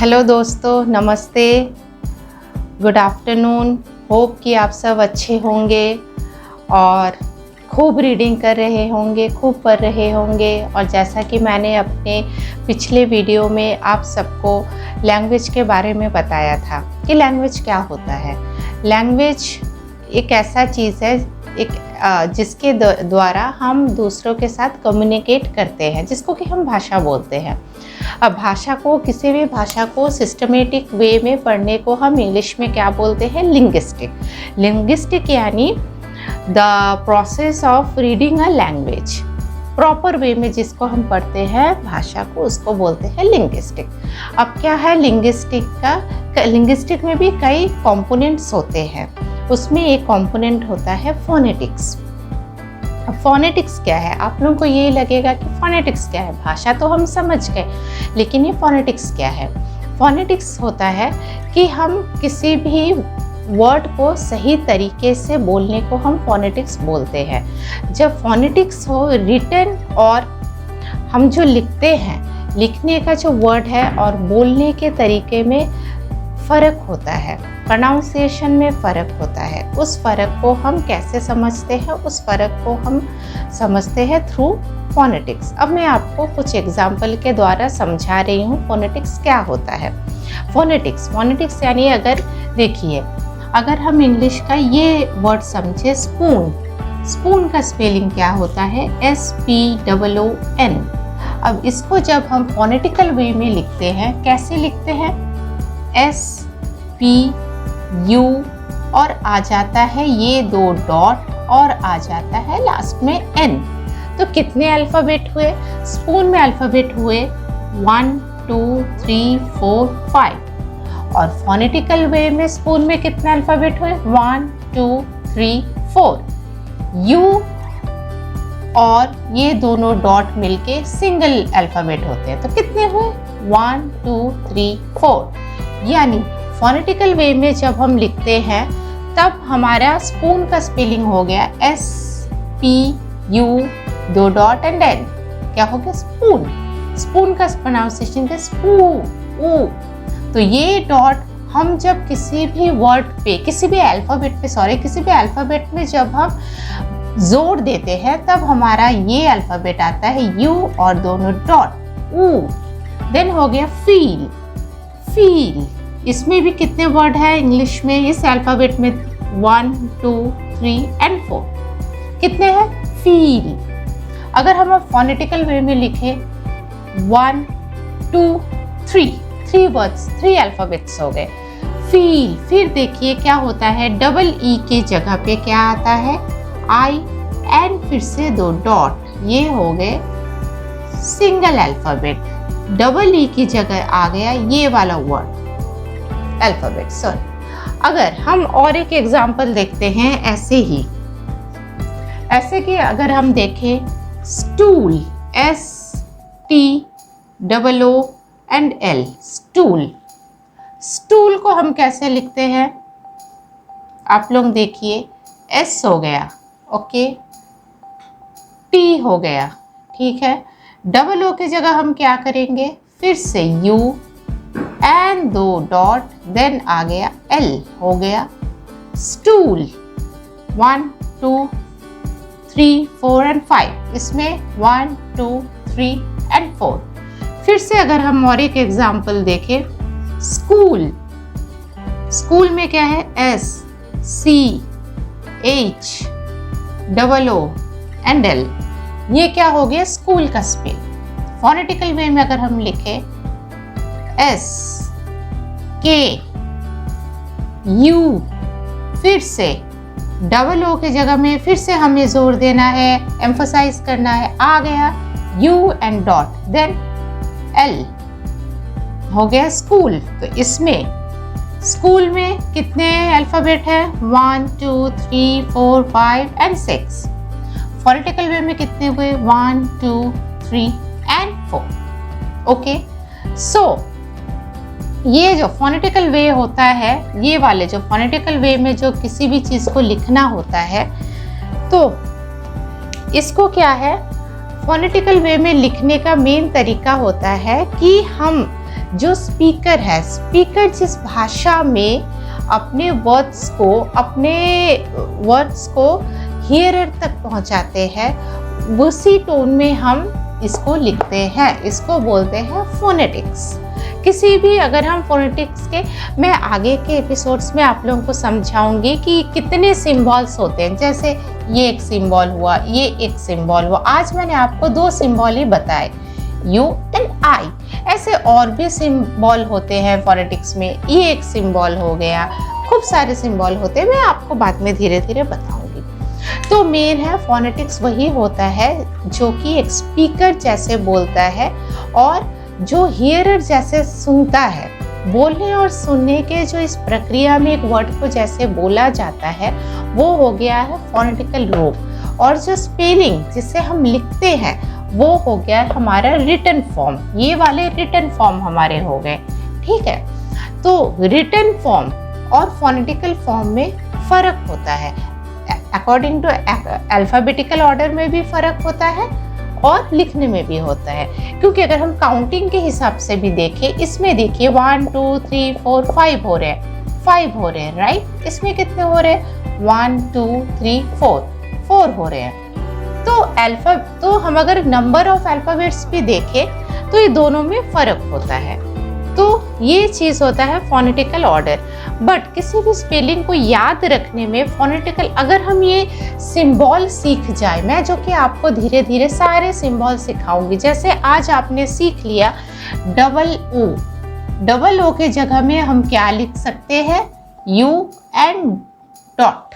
Hello दोस्तों, नमस्ते, good afternoon. Hope कि आप सब अच्छे होंगे और खूब रीडिंग कर रहे होंगे, खूब पढ़ रहे होंगे। और जैसा कि मैंने अपने पिछले वीडियो में आप सबको लैंग्वेज के बारे में बताया था कि लैंग्वेज क्या होता है। लैंग्वेज एक ऐसा चीज़ है जिसके द्वारा हम दूसरों के साथ कम्युनिकेट करते हैं, जिसको कि हम भाषा बोलते हैं। अब भाषा को, किसी भी भाषा को सिस्टमेटिक वे में पढ़ने को हम इंग्लिश में क्या बोलते हैं? लिंग्विस्टिक। लिंग्विस्टिक यानी the process of reading a language. Proper way में जिसको हम पढ़ते हैं भाषा को, उसको बोलते हैं लिंग्विस्टिक। अब क्या है लिंग्विस्टिक का? लिंग्विस्टिक में भी कई कंपोनेंट्स होते हैं। उसमें एक कंपोनेंट होता है फोनेटिक्स। अब फोनेटिक्स क्या है? आप लोगों को ये लगेगा कि फोनेटिक्स क्या है, भाषा तो हम समझ गए, लेकिन ये फोनेटिक्स क्या है? फोनेटिक्स होता है कि हम किसी भी वर्ड को सही तरीके से बोलने को हम फोनेटिक्स बोलते हैं। जब फोनेटिक्स हो रिटन और हम जो लिखते हैं, लिखने का जो वर्ड है और बोलने के तरीके में फ़र्क होता है, प्रोनाउंसिएशन में फ़र्क होता है। उस फ़र्क को हम कैसे समझते हैं? उस फ़र्क को हम समझते हैं थ्रू फोनेटिक्स। अब मैं आपको कुछ एग्जाम्पल के द्वारा समझा रही हूँ फोनेटिक्स क्या होता है। फोनेटिक्स यानी अगर देखिए, अगर हम इंग्लिश का ये वर्ड समझे स्पून का स्पेलिंग क्या होता है? SPOON। अब इसको जब हम फोनेटिकल वे में लिखते हैं, कैसे लिखते हैं? SPU और आ जाता है ये 2 डॉट और आ जाता है लास्ट में N। तो कितने अल्फ़ाबेट हुए? स्पून में अल्फ़ाबेट हुए 1 2 3 4 5। और फोनेटिकल वे में स्पून में कितने अल्फ़ाबेट हुए? 1 2 3 4। U और ये दोनों डॉट मिलके सिंगल अल्फ़ाबेट होते हैं, तो कितने हुए? 1 2 3 4। यानी फोनेटिकल वे में जब हम लिखते हैं तब हमारा स्पून का स्पेलिंग हो गया SPU 2 डॉट एंड N। क्या हो गया? स्पून का प्रोनाउंसिएशन है स्पू। तो ये डॉट हम जब किसी भी वर्ड पे, किसी भी अल्फ़ाबेट में जब हम जोड़ देते हैं तब हमारा ये अल्फ़ाबेट आता है U और दोनों डॉट ऊ। देन हो गया फील। इसमें भी कितने वर्ड है इंग्लिश में? इस अल्फ़ाबेट में 1 2 3 एंड 4। कितने हैं? फील। अगर हम फोनेटिकल वे में लिखें 1 2 3 वर्ड्स, 3 अल्फ़ाबेट्स हो गए। फील। फिर देखिए क्या होता है, डबल ई की जगह पे क्या आता है? आई एंड फिर से 2 डॉट, ये हो गए सिंगल अल्फ़ाबेट। डबल ई की जगह आ गया ये वाला वर्ड अल्फ़ाबेट, सॉरी। अगर हम और एक एग्जांपल देखते हैं ऐसे कि अगर हम देखें stool, STOO and L, stool को हम कैसे लिखते हैं? आप लोग देखिए, S हो गया, ओके, T हो गया, ठीक है। डबल ओ की जगह हम क्या करेंगे? फिर से U एंड 2 डॉट, देन आ गया L, हो गया स्टूल। 1 2 3 4 एंड 5। इसमें 1 2 3 एंड 4। फिर से अगर हम और एक एग्जाम्पल देखें, स्कूल में क्या है? SCHOO and L। ये क्या हो गया? स्कूल का स्पेल। फोनेटिकल वे में अगर हम लिखें SKU, फिर से डबल ओ की जगह में फिर से हमें जोर देना है, एम्फसाइज करना है, आ गया U and dot, then L, हो गया स्कूल। तो इसमें स्कूल में कितने अल्फ़ाबेट है? 1 2 3 4 5 एंड 6। फोनेटिकल वे में कितने हुए? 1 2 3 एंड 4। ओके, सो ये जो फोनेटिकल वे होता है, ये वाले जो फोनेटिकल वे में जो किसी भी चीज़ को लिखना होता है, तो इसको क्या है, फोनेटिकल वे में लिखने का मेन तरीका होता है कि हम जो स्पीकर है, स्पीकर जिस भाषा में अपने वर्ड्स को हियरर तक पहुंचाते हैं, उसी टोन में हम इसको लिखते हैं। इसको बोलते हैं फोनेटिक्स। किसी भी अगर हम फोनेटिक्स के, मैं आगे के एपिसोड्स में आप लोगों को समझाऊंगी कि कितने सिंबल्स होते हैं। जैसे ये एक सिंबल हुआ, ये एक सिंबल हुआ। आज मैंने आपको 2 सिंबल ही बताए, यू एंड आई। ऐसे और भी सिंबल होते हैं फोनेटिक्स में। ये एक सिंबल हो गया, खूब सारे सिंबल होते हैं, मैं आपको बाद में धीरे धीरे बताऊंगी। तो मेन है फोनेटिक्स वही होता है जो कि एक स्पीकर जैसे बोलता है और जो हियरर जैसे सुनता है। बोलने और सुनने के जो इस प्रक्रिया में एक वर्ड को जैसे बोला जाता है, वो हो गया है फोनेटिकल रूप। और जो स्पेलिंग जिसे हम लिखते हैं, वो हो गया हमारा रिटन फॉर्म। ये वाले रिटन फॉर्म हमारे हो गए, ठीक है। तो रिटन फॉर्म और फोनेटिकल फॉर्म में फ़र्क होता है। अकॉर्डिंग टू अल्फ़ाबेटिकल ऑर्डर में भी फ़र्क होता है और लिखने में भी होता है। क्योंकि अगर हम काउंटिंग के हिसाब से भी देखें, इसमें देखिए 1 2 3 4 5 हो रहे हैं, 5 हो रहे हैं, राइट। इसमें कितने हो रहे हैं? 1 2 3 4 हो रहे हैं। तो हम अगर नंबर ऑफ अल्फ़ाबेट्स भी देखें तो ये दोनों में फ़र्क होता है। तो ये चीज़ होता है फोनेटिकल ऑर्डर। बट किसी भी स्पेलिंग को याद रखने में फोनेटिकल, अगर हम ये सिंबल सीख जाए, मैं जो कि आपको धीरे धीरे सारे सिंबल सिखाऊंगी। जैसे आज आपने सीख लिया डबल ओ के जगह में हम क्या लिख सकते हैं? You and dot.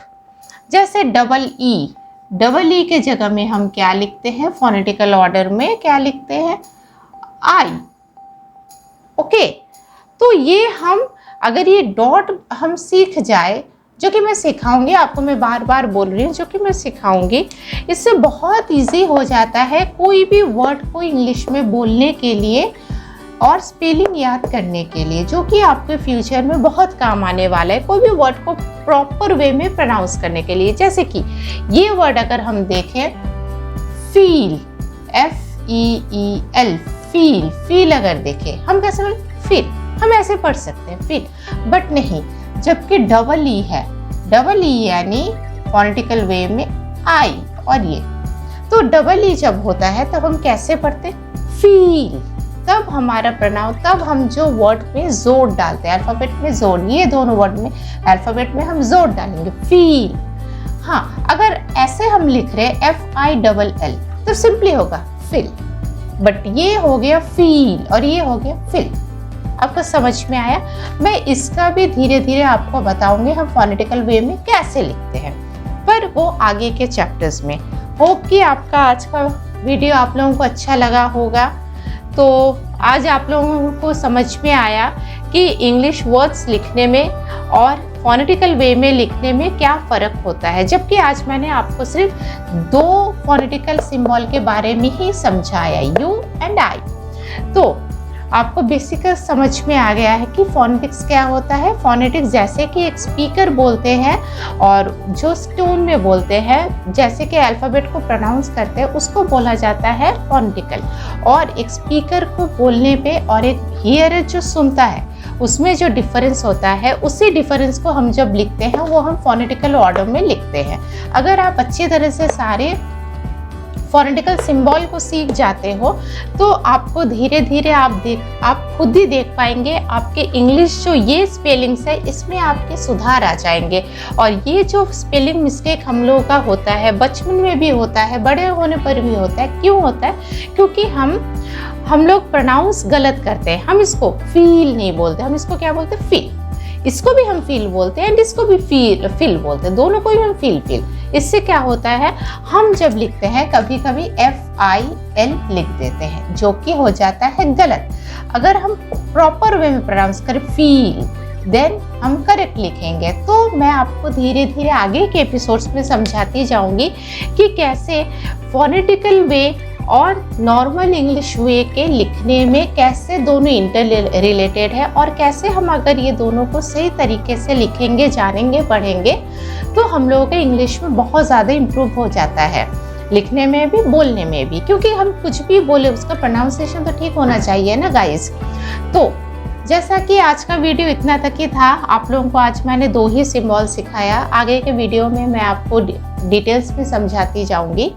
जैसे डबल ई के जगह में हम क्या लिखते हैं? फोनेटिकल ऑर्डर में क्या लिखते हैं? आई। ओके, तो ये हम अगर ये डॉट हम सीख जाए, जो कि मैं सिखाऊंगी आपको, मैं बार बार बोल रही हूँ, जो कि मैं सिखाऊंगी, इससे बहुत इजी हो जाता है कोई भी वर्ड को इंग्लिश में बोलने के लिए और स्पेलिंग याद करने के लिए, जो कि आपके फ्यूचर में बहुत काम आने वाला है। कोई भी वर्ड को प्रॉपर वे में प्रोनाउंस करने के लिए। जैसे कि ये वर्ड अगर हम देखें, फील, FEEL, फील अगर देखें, हम कैसे बोलें? फील। हम ऐसे पढ़ सकते हैं फील, बट नहीं, जबकि डबल ई है, डबल ई यानी फोनेटिकल वे में आई। और ये तो डबल ई जब होता है तब हम कैसे पढ़ते? फील। तब हमारा प्रोनाउन, तब हम जो वर्ड में जोर डालते हैं, अल्फाबेट में जोर, ये दोनों वर्ड में अल्फाबेट में हम जोर डालेंगे, फील। हाँ, अगर ऐसे हम लिख रहे FILL तो सिंपली होगा फिल। बट ये हो गया फील और ये हो गया फिल। आपको समझ में आया? मैं इसका भी धीरे धीरे आपको बताऊंगी हम फोनेटिकल वे में कैसे लिखते हैं, पर वो आगे के चैप्टर्स में। होप कि आपका आज का वीडियो आप लोगों को अच्छा लगा होगा। तो आज आप लोगों को समझ में आया कि इंग्लिश वर्ड्स लिखने में और फोनेटिकल वे में लिखने में क्या फ़र्क होता है। जबकि आज मैंने आपको सिर्फ 2 फोनेटिकल सिंबल के बारे में ही समझाया, यू एंड आई। तो आपको बेसिक समझ में आ गया है कि फोनेटिक्स क्या होता है। फोनेटिक्स जैसे कि एक स्पीकर बोलते हैं और जो टोन में बोलते हैं, जैसे कि अल्फ़ाबेट को प्रोनाउंस करते हैं, उसको बोला जाता है फोनेटिकल। और एक स्पीकर को बोलने पे और एक हियरर जो सुनता है, उसमें जो डिफरेंस होता है, उसी डिफरेंस को हम जब लिखते हैं वो हम फोनेटिकल ऑर्डर में लिखते हैं। अगर आप अच्छी तरह से सारे फोनेटिकल सिंबल को सीख जाते हो तो आपको धीरे धीरे आप खुद ही देख पाएंगे आपके इंग्लिश जो ये स्पेलिंग्स है, इसमें आपके सुधार आ जाएंगे। और ये जो स्पेलिंग मिस्टेक हम लोगों का होता है, बचपन में भी होता है, बड़े होने पर भी होता है। क्यों होता है? क्योंकि हम लोग प्रोनाउंस गलत करते हैं। हम इसको फील नहीं बोलते, हम इसको क्या बोलते हैं? फील। इसको भी हम फील बोलते हैं एंड इसको भी फील बोलते हैं, दोनों को ही हम फील। इससे क्या होता है, हम जब लिखते हैं कभी कभी FIL लिख देते हैं, जो कि हो जाता है गलत। अगर हम प्रॉपर वे में प्रोनाउंस करें फील, देन हम करेक्ट लिखेंगे। तो मैं आपको धीरे धीरे आगे के एपिसोड्स में समझाती जाऊंगी कि कैसे फोनेटिकल वे और नॉर्मल इंग्लिश वे के लिखने में कैसे दोनों इंटर रिलेटेड है, और कैसे हम अगर ये दोनों को सही तरीके से लिखेंगे, जानेंगे, पढ़ेंगे, तो हम लोगों के इंग्लिश में बहुत ज़्यादा इम्प्रूव हो जाता है। लिखने में भी, बोलने में भी, क्योंकि हम कुछ भी बोले उसका प्रोनाउंसिएशन तो ठीक होना चाहिए ना गाइस। तो जैसा कि आज का वीडियो इतना तक ही था। आप लोगों को आज मैंने 2 ही सिंबल सिखाया, आगे के वीडियो में मैं आपको डिटेल्स में समझाती जाऊंगी।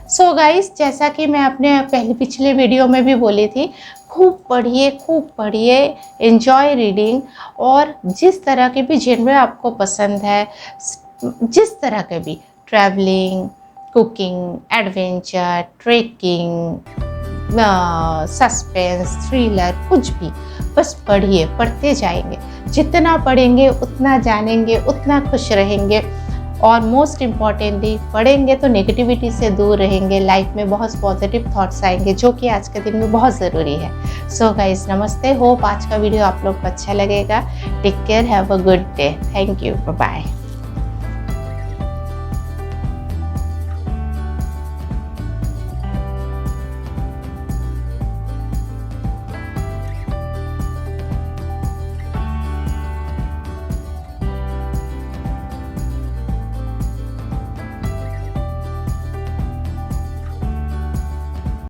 सो गाइस, जैसा कि मैं अपने पिछले वीडियो में भी बोली थी, खूब पढ़िए, एंजॉय रीडिंग। और जिस तरह के भी जेनर आपको पसंद है, जिस तरह के भी, travelling, cooking, adventure, trekking, suspense, thriller, कुछ भी, बस पढ़िए, पढ़ते जाएंगे। जितना पढ़ेंगे उतना जानेंगे, उतना खुश रहेंगे। और मोस्ट इम्पॉर्टेंटली, पढ़ेंगे तो नेगेटिविटी से दूर रहेंगे, लाइफ में बहुत पॉजिटिव थॉट्स आएंगे, जो कि आज के दिन में बहुत ज़रूरी है। सो गाइस, नमस्ते। होप आज का वीडियो आप लोग को अच्छा लगेगा। Take care, have a good day. Thank you, bye bye.